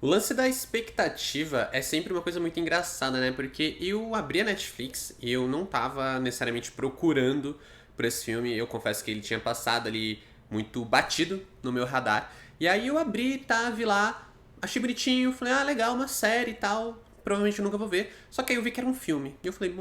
O lance da expectativa é sempre uma coisa muito engraçada, né? Porque eu abri a Netflix e eu não tava necessariamente procurando por esse filme. Eu confesso que ele tinha passado ali muito batido no meu radar. E aí eu abri, tá, vi lá, achei bonitinho, falei, ah, legal, uma série e tal. Provavelmente eu nunca vou ver. Só que aí eu vi que era um filme. E eu falei,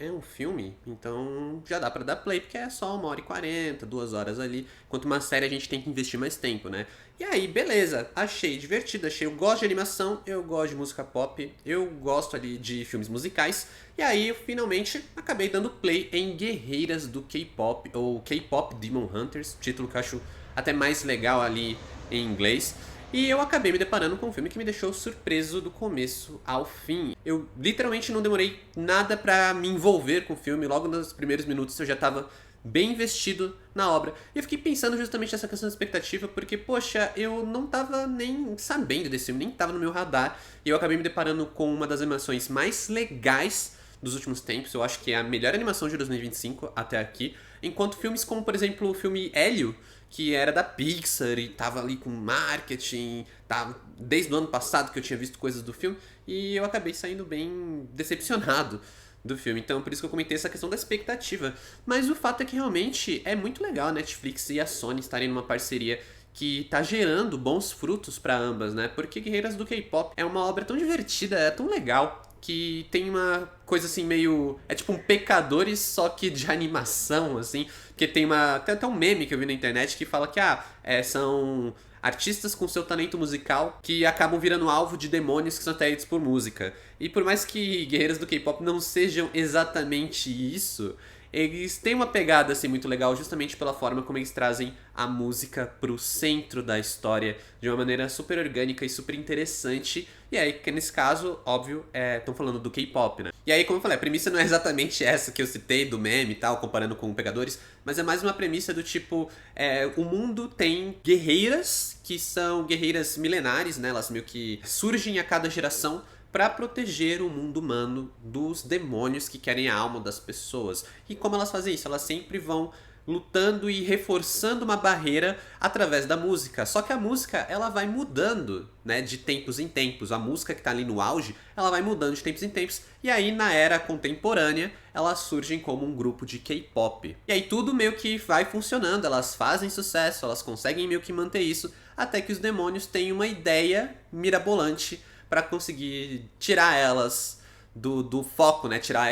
é um filme? Então já dá pra dar play, porque é só 1h40, 2 horas ali. Enquanto uma série a gente tem que investir mais tempo, né? E aí, beleza, achei divertido, achei. Eu gosto de animação, eu gosto de música pop, eu gosto ali de filmes musicais. E aí, eu finalmente acabei dando play em Guerreiras do K-pop, ou K-pop Demon Hunters, título que eu acho até mais legal ali em inglês. E eu acabei me deparando com um filme que me deixou surpreso do começo ao fim. Eu literalmente não demorei nada pra me envolver com o filme, logo nos primeiros minutos eu já tava bem investido na obra. E eu fiquei pensando justamente nessa questão da expectativa, porque, poxa, eu não tava nem sabendo desse filme, nem tava no meu radar, e eu acabei me deparando com uma das animações mais legais dos últimos tempos. Eu acho que é a melhor animação de 2025 até aqui. Enquanto filmes como, por exemplo, o filme Hélio, que era da Pixar e tava ali com marketing, tava desde o ano passado que eu tinha visto coisas do filme, e eu acabei saindo bem decepcionado do filme. Então, por isso que eu comentei essa questão da expectativa. Mas o fato é que realmente é muito legal a Netflix e a Sony estarem numa parceria que tá gerando bons frutos para ambas, né? Porque Guerreiras do K-pop é uma obra tão divertida, é tão legal, que tem uma coisa assim meio. É tipo um Pecadores, só que de animação, assim. Porque tem até um meme que eu vi na internet que fala que, são artistas com seu talento musical que acabam virando alvo de demônios que são atraídos por música. E por mais que Guerreiras do K-pop não sejam exatamente isso, eles têm uma pegada assim muito legal justamente pela forma como eles trazem a música pro centro da história de uma maneira super orgânica e super interessante. E aí, que nesse caso, óbvio, estão falando do K-pop, né? E aí, como eu falei, a premissa não é exatamente essa que eu citei do meme e tal, comparando com Pegadores, mas é mais uma premissa do tipo, o mundo tem guerreiras que são guerreiras milenares, né? Elas meio que surgem a cada geração para proteger o mundo humano dos demônios que querem a alma das pessoas. E como elas fazem isso? Elas sempre vão lutando e reforçando uma barreira através da música. Só que a música, ela vai mudando, né, de tempos em tempos. A música que tá ali no auge, ela vai mudando de tempos em tempos. E aí, na era contemporânea, elas surgem como um grupo de K-pop. E aí tudo meio que vai funcionando, elas fazem sucesso, elas conseguem meio que manter isso, até que os demônios têm uma ideia mirabolante para conseguir tirar elas do foco, né? Tirar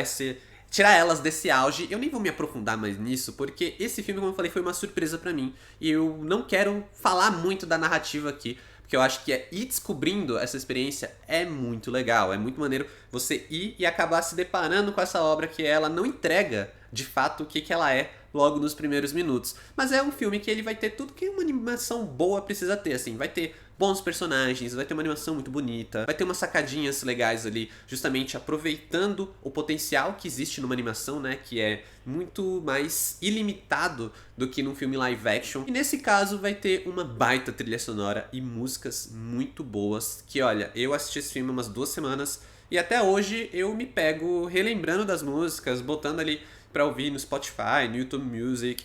elas desse auge. Eu nem vou me aprofundar mais nisso, porque esse filme, como eu falei, foi uma surpresa pra mim. E eu não quero falar muito da narrativa aqui, porque eu acho que ir descobrindo essa experiência é muito legal. É muito maneiro você ir e acabar se deparando com essa obra que ela não entrega, de fato, o que ela é logo nos primeiros minutos. Mas é um filme que ele vai ter tudo que uma animação boa precisa ter, assim. Vai ter bons personagens, vai ter uma animação muito bonita, vai ter umas sacadinhas legais ali, justamente aproveitando o potencial que existe numa animação, né, que é muito mais ilimitado do que num filme live action. E nesse caso vai ter uma baita trilha sonora e músicas muito boas, que olha, eu assisti esse filme umas 2 semanas e até hoje eu me pego relembrando das músicas, botando ali pra ouvir no Spotify, no YouTube Music.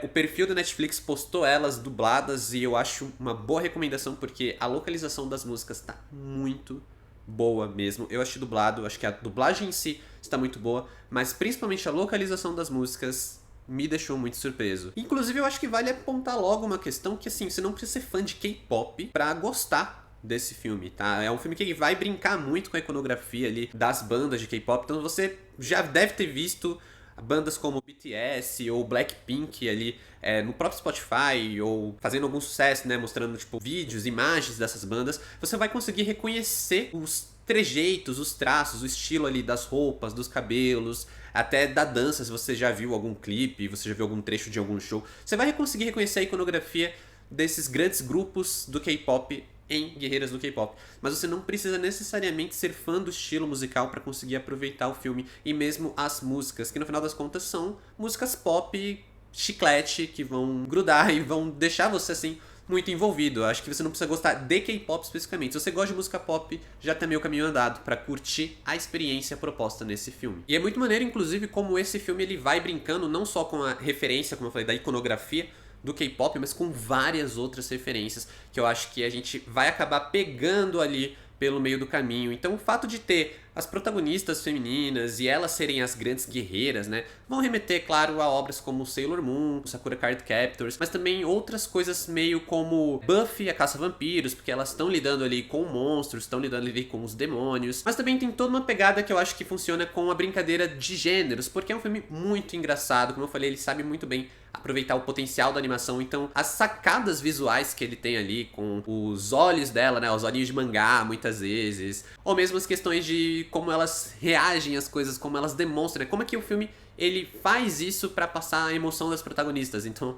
O perfil da Netflix postou elas dubladas e eu acho uma boa recomendação porque a localização das músicas tá muito boa mesmo. Eu achei dublado, acho que a dublagem em si está muito boa, mas principalmente a localização das músicas me deixou muito surpreso. Inclusive, eu acho que vale apontar logo uma questão que, assim, você não precisa ser fã de K-pop pra gostar desse filme, tá? É um filme que ele vai brincar muito com a iconografia ali das bandas de K-pop, então você já deve ter visto bandas como BTS ou Blackpink ali no próprio Spotify ou fazendo algum sucesso, né, mostrando tipo vídeos, imagens dessas bandas, você vai conseguir reconhecer os trejeitos, os traços, o estilo ali das roupas, dos cabelos, até da dança, se você já viu algum clipe, você já viu algum trecho de algum show, você vai conseguir reconhecer a iconografia desses grandes grupos do K-pop em Guerreiras do K-pop. Mas você não precisa necessariamente ser fã do estilo musical para conseguir aproveitar o filme e mesmo as músicas, que no final das contas são músicas pop chiclete que vão grudar e vão deixar você assim muito envolvido. Eu acho que você não precisa gostar de K-pop especificamente. Se você gosta de música pop, já tem meio caminho andado para curtir a experiência proposta nesse filme. E é muito maneiro, inclusive, como esse filme ele vai brincando não só com a referência, como eu falei, da iconografia, do K-pop, mas com várias outras referências que eu acho que a gente vai acabar pegando ali pelo meio do caminho. Então o fato de ter as protagonistas femininas e elas serem as grandes guerreiras, né, vão remeter, claro, a obras como Sailor Moon, Sakura Card Captors, mas também outras coisas meio como Buffy, a Caça a Vampiros, porque elas estão lidando ali com monstros, estão lidando ali com os demônios, mas também tem toda uma pegada que eu acho que funciona com a brincadeira de gêneros, porque é um filme muito engraçado, como eu falei, ele sabe muito bem aproveitar o potencial da animação, então as sacadas visuais que ele tem ali, com os olhos dela, né, os olhinhos de mangá, muitas vezes, ou mesmo as questões de como elas reagem às coisas, como elas demonstram, né, como é que o filme ele faz isso pra passar a emoção das protagonistas. Então,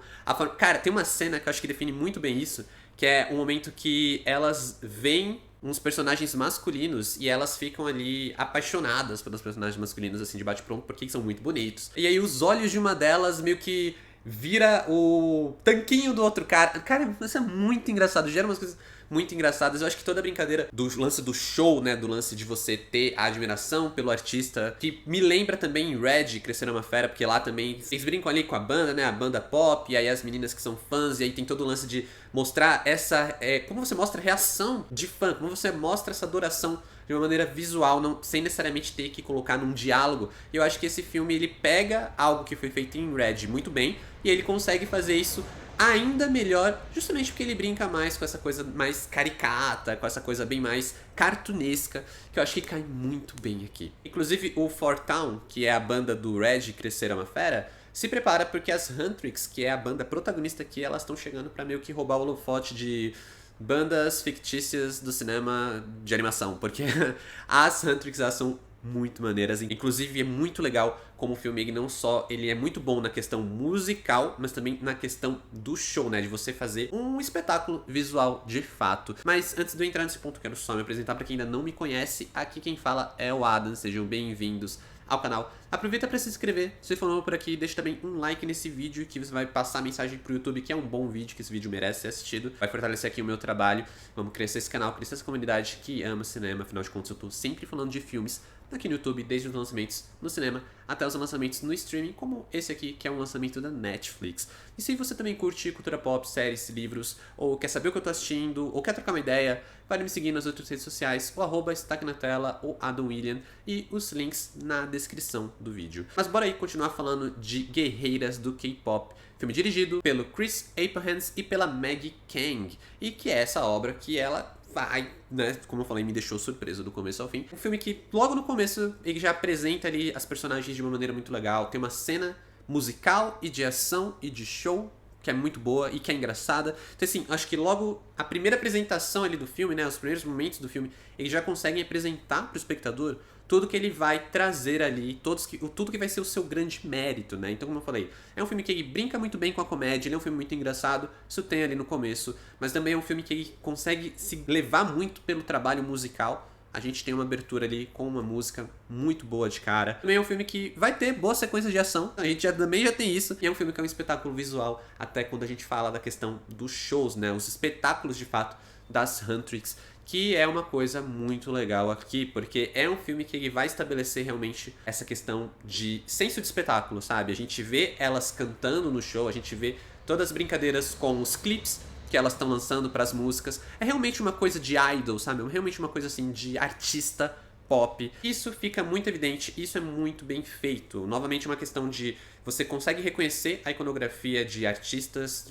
cara, tem uma cena que eu acho que define muito bem isso, que é o momento que elas veem uns personagens masculinos e elas ficam ali apaixonadas pelos personagens masculinos, assim, de bate-pronto, porque são muito bonitos. E aí os olhos de uma delas meio que vira o tanquinho do outro cara. Cara, isso é muito engraçado, gera umas coisas muito engraçadas. Eu acho que toda a brincadeira do lance do show, né, do lance de você ter a admiração pelo artista, que me lembra também em Red, Crescer é uma Fera, porque lá também eles brincam ali com a banda, né, a banda pop, e aí as meninas que são fãs, e aí tem todo o lance de mostrar essa, como você mostra a reação de fã, como você mostra essa adoração de uma maneira visual, não, sem necessariamente ter que colocar num diálogo. E eu acho que esse filme, ele pega algo que foi feito em Red muito bem, e ele consegue fazer isso ainda melhor, justamente porque ele brinca mais com essa coisa mais caricata, com essa coisa bem mais cartunesca, que eu acho que cai muito bem aqui. Inclusive, o Four Town, que é a banda do Red, Crescer é uma Fera, se prepara porque as Huntrix, que é a banda protagonista aqui, elas estão chegando pra meio que roubar o holofote de bandas fictícias do cinema de animação, porque as Huntrix, elas são muito maneiras. Inclusive, é muito legal como o filme, ele não só ele é muito bom na questão musical, mas também na questão do show, né? De você fazer um espetáculo visual de fato. Mas antes de eu entrar nesse ponto, quero só me apresentar para quem ainda não me conhece. Aqui quem fala é o Adam, sejam bem-vindos ao canal. Aproveita para se inscrever, se for novo por aqui, deixa também um like nesse vídeo que você vai passar a mensagem pro YouTube que é um bom vídeo, que esse vídeo merece ser assistido, vai fortalecer aqui o meu trabalho, vamos crescer esse canal, crescer essa comunidade que ama cinema, afinal de contas eu tô sempre falando de filmes aqui no YouTube, desde os lançamentos no cinema até os lançamentos no streaming, como esse aqui, que é um lançamento da Netflix. E se você também curte cultura pop, séries, livros, ou quer saber o que eu tô assistindo, ou quer trocar uma ideia, vale me seguir nas outras redes sociais, o @ está aqui na tela, ou Adam William, e os links na descrição do vídeo. Mas bora aí continuar falando de guerreiras do K-pop. Filme dirigido pelo Chris Abrahams e pela Maggie Kang, e que é essa obra que ela vai, né, como eu falei, me deixou surpreso do começo ao fim. Um filme que, logo no começo, ele já apresenta ali as personagens de uma maneira muito legal. Tem uma cena musical e de ação e de show que é muito boa e que é engraçada. Então, assim, acho que logo a primeira apresentação ali do filme, né, os primeiros momentos do filme, eles já conseguem apresentar pro espectador tudo que ele vai trazer ali, tudo que vai ser o seu grande mérito, né? Então, como eu falei, é um filme que ele brinca muito bem com a comédia, ele é um filme muito engraçado, isso tem ali no começo, mas também é um filme que ele consegue se levar muito pelo trabalho musical. A gente tem uma abertura ali com uma música muito boa de cara. Também é um filme que vai ter boas sequências de ação, a gente também já tem isso, e é um filme que é um espetáculo visual, até quando a gente fala da questão dos shows, né? Os espetáculos, de fato, das Huntrix, que é uma coisa muito legal aqui, porque é um filme que ele vai estabelecer realmente essa questão de senso de espetáculo, sabe? A gente vê elas cantando no show, a gente vê todas as brincadeiras com os clipes que elas estão lançando para as músicas. É realmente uma coisa de idol, sabe? É realmente uma coisa assim de artista pop. Isso fica muito evidente, isso é muito bem feito. Novamente uma questão de você consegue reconhecer a iconografia de artistas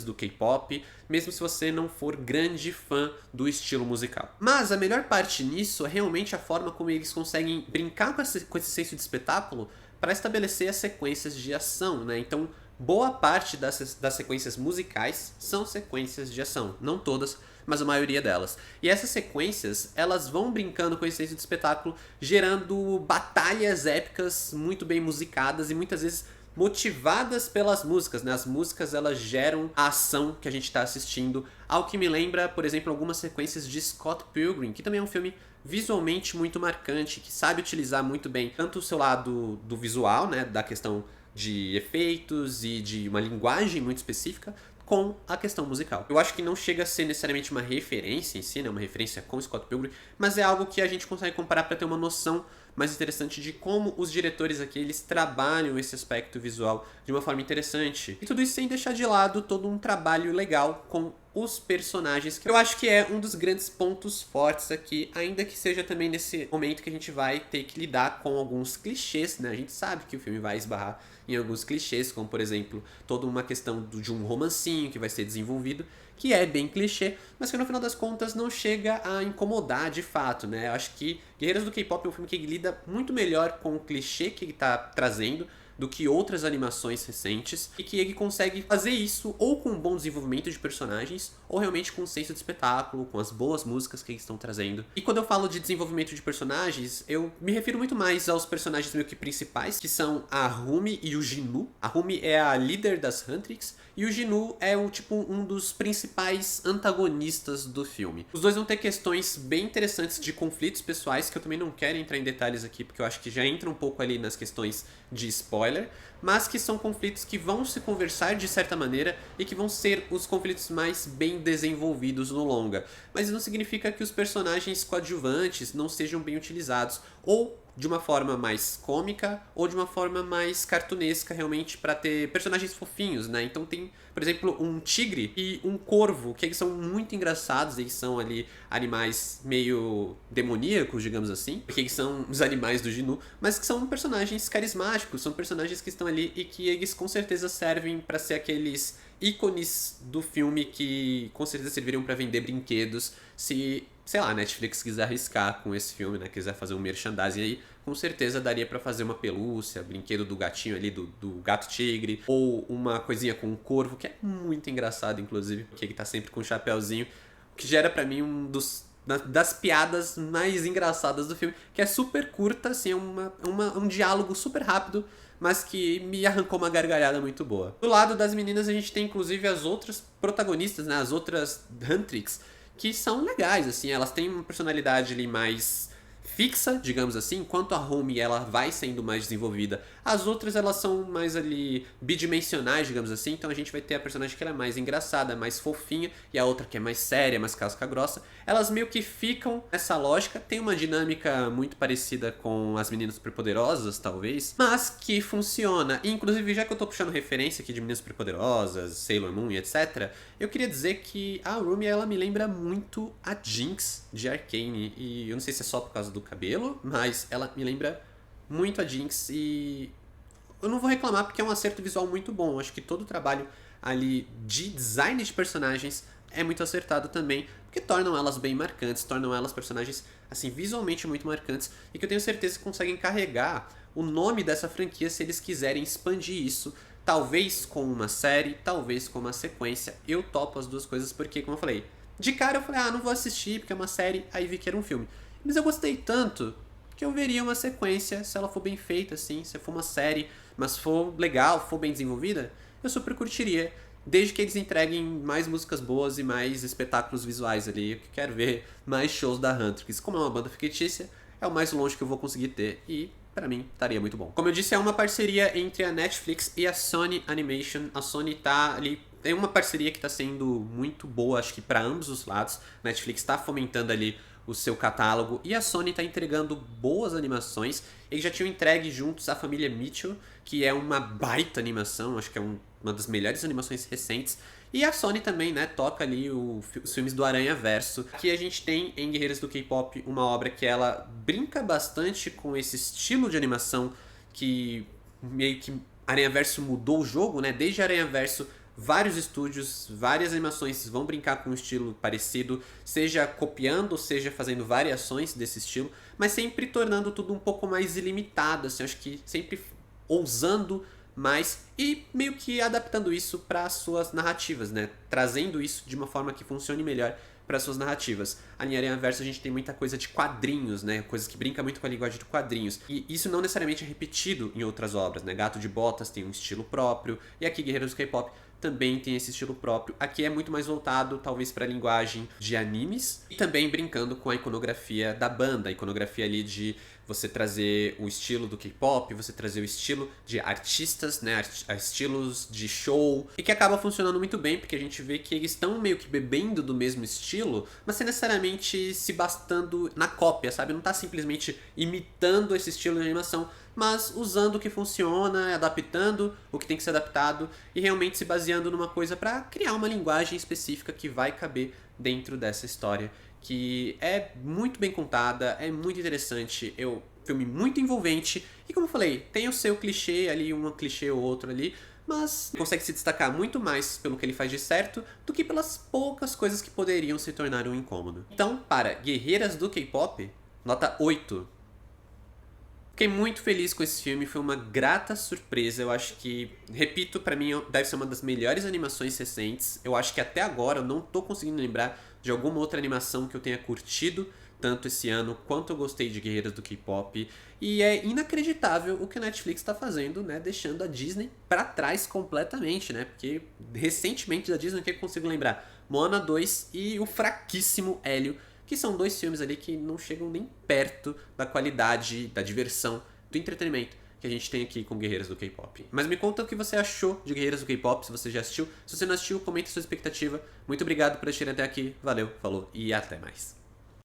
do K-pop, mesmo se você não for grande fã do estilo musical. Mas a melhor parte nisso é realmente a forma como eles conseguem brincar com esse senso de espetáculo para estabelecer as sequências de ação, né? Então, boa parte das sequências musicais são sequências de ação, não todas, mas a maioria delas. E essas sequências, elas vão brincando com esse senso de espetáculo, gerando batalhas épicas muito bem musicadas e muitas vezes motivadas pelas músicas, né? As músicas, elas geram a ação que a gente está assistindo, ao que me lembra, por exemplo, algumas sequências de Scott Pilgrim, que também é um filme visualmente muito marcante, que sabe utilizar muito bem tanto o seu lado do visual, né? Da questão de efeitos e de uma linguagem muito específica, com a questão musical. Eu acho que não chega a ser necessariamente uma referência em si, né, uma referência com Scott Pilgrim, mas é algo que a gente consegue comparar para ter uma noção mais interessante de como os diretores aqui, eles trabalham esse aspecto visual de uma forma interessante. E tudo isso sem deixar de lado todo um trabalho legal com os personagens, que eu acho que é um dos grandes pontos fortes aqui, ainda que seja também nesse momento que a gente vai ter que lidar com alguns clichês, né? A gente sabe que o filme vai esbarrar em alguns clichês, como por exemplo, toda uma questão de um romancinho que vai ser desenvolvido, que é bem clichê, mas que no final das contas não chega a incomodar de fato, né? Eu acho que Guerreiros do K-Pop é um filme que lida muito melhor com o clichê que ele tá trazendo do que outras animações recentes, e que ele consegue fazer isso ou com um bom desenvolvimento de personagens, ou realmente com um senso de espetáculo, com as boas músicas que eles estão trazendo. E quando eu falo de desenvolvimento de personagens, eu me refiro muito mais aos personagens meio que principais, que são a Rumi e o Jinu. A Rumi é a líder das Huntrix, e o Jinu é um dos principais antagonistas do filme. Os dois vão ter questões bem interessantes de conflitos pessoais, que eu também não quero entrar em detalhes aqui, porque eu acho que já entra um pouco ali nas questões de spoiler, mas que são conflitos que vão se conversar de certa maneira e que vão ser os conflitos mais bem desenvolvidos no longa. Mas isso não significa que os personagens coadjuvantes não sejam bem utilizados, ou de uma forma mais cômica ou de uma forma mais cartunesca, realmente, para ter personagens fofinhos, né? Então tem, por exemplo, um tigre e um corvo, que eles são muito engraçados, eles são ali animais meio demoníacos, digamos assim, porque eles são os animais do Gnu, mas que são personagens carismáticos, são personagens que estão ali e que eles com certeza servem para ser aqueles ícones do filme que com certeza serviriam para vender brinquedos se, sei lá, a Netflix quiser arriscar com esse filme, né, quiser fazer um merchandising aí, com certeza daria pra fazer uma pelúcia, brinquedo do gatinho ali, do gato tigre, ou uma coisinha com um corvo, que é muito engraçado, inclusive, porque ele tá sempre com um chapéuzinho, que gera pra mim das piadas mais engraçadas do filme, que é super curta, assim, é um diálogo super rápido, mas que me arrancou uma gargalhada muito boa. Do lado das meninas, a gente tem inclusive as outras protagonistas, né, as outras Huntrix, que são legais, assim, elas têm uma personalidade ali mais fixa, digamos assim, enquanto a Rumi ela vai sendo mais desenvolvida. As outras elas são mais ali bidimensionais, digamos assim, então a gente vai ter a personagem que ela é mais engraçada, mais fofinha, e a outra que é mais séria, mais casca grossa. Elas meio que ficam nessa lógica, tem uma dinâmica muito parecida com as Meninas Superpoderosas, talvez, mas que funciona. E, inclusive, já que eu tô puxando referência aqui de Meninas Superpoderosas, Sailor Moon e etc., eu queria dizer que a Rumi, ela me lembra muito a Jinx de Arcane, e eu não sei se é só por causa do cabelo, mas ela me lembra muito a Jinx, e eu não vou reclamar porque é um acerto visual muito bom. Eu acho que todo o trabalho ali de design de personagens é muito acertado também, porque tornam elas bem marcantes, tornam elas personagens, assim, visualmente muito marcantes, e que eu tenho certeza que conseguem carregar o nome dessa franquia se eles quiserem expandir isso, talvez com uma série, talvez com uma sequência. Eu topo as duas coisas porque, como eu falei, de cara eu falei, não vou assistir porque é uma série, aí vi que era um filme. Mas eu gostei tanto que eu veria uma sequência se ela for bem feita, assim, se for uma série, mas for legal, for bem desenvolvida, eu super curtiria. Desde que eles entreguem mais músicas boas e mais espetáculos visuais ali. Eu quero ver mais shows da Huntrix. Como é uma banda fictícia, é o mais longe que eu vou conseguir ter. E, pra mim, estaria muito bom. Como eu disse, é uma parceria entre a Netflix e a Sony Animation. A Sony tá ali... É uma parceria que tá sendo muito boa, acho que pra ambos os lados. A Netflix tá fomentando ali o seu catálogo e a Sony tá entregando boas animações. Eles já tinham entregue juntos a Família Mitchell, que é uma baita animação, acho que é uma das melhores animações recentes. E a Sony também, né, toca ali os filmes do Aranhaverso. Aqui a gente tem em Guerreiros do K-Pop uma obra que ela brinca bastante com esse estilo de animação que meio que Aranhaverso mudou o jogo, né? Desde Aranhaverso, vários estúdios, várias animações vão brincar com um estilo parecido, seja copiando, seja fazendo variações desse estilo, mas sempre tornando tudo um pouco mais ilimitado, assim, acho que sempre ousando mais e meio que adaptando isso para as suas narrativas, né? Trazendo isso de uma forma que funcione melhor para suas narrativas. A em Aranhaverso a gente tem muita coisa de quadrinhos, né? Coisas que brinca muito com a linguagem de quadrinhos. E isso não necessariamente é repetido em outras obras, né? Gato de Botas tem um estilo próprio, e aqui Guerreiros do K-Pop também tem esse estilo próprio. Aqui é muito mais voltado, talvez, para a linguagem de animes e também brincando com a iconografia da banda, a iconografia ali de você trazer o estilo do K-pop, você trazer o estilo de artistas, né, estilos de show, e que acaba funcionando muito bem, porque a gente vê que eles estão meio que bebendo do mesmo estilo, mas sem necessariamente se bastando na cópia, sabe? Não tá simplesmente imitando esse estilo de animação, mas usando o que funciona, adaptando o que tem que ser adaptado e realmente se baseando numa coisa para criar uma linguagem específica que vai caber dentro dessa história, que é muito bem contada, é muito interessante, é um filme muito envolvente e, como eu falei, tem o seu clichê ali, um clichê ou outro ali, mas consegue se destacar muito mais pelo que ele faz de certo do que pelas poucas coisas que poderiam se tornar um incômodo. Então, para Guerreiras do K-pop, nota 8. Fiquei muito feliz com esse filme, foi uma grata surpresa. Eu acho que, repito, pra mim deve ser uma das melhores animações recentes. Eu acho que até agora eu não tô conseguindo lembrar de alguma outra animação que eu tenha curtido tanto esse ano quanto eu gostei de Guerreiras do K-pop. E é inacreditável o que a Netflix tá fazendo, né? Deixando a Disney pra trás completamente, né? Porque recentemente da Disney, o que eu consigo lembrar? Moana 2 e o fraquíssimo Hélio, que são dois filmes ali que não chegam nem perto da qualidade, da diversão, do entretenimento que a gente tem aqui com Guerreiras do K-pop. Mas me conta o que você achou de Guerreiras do K-pop, se você já assistiu. Se você não assistiu, comente sua expectativa. Muito obrigado por assistir até aqui. Valeu, falou e até mais.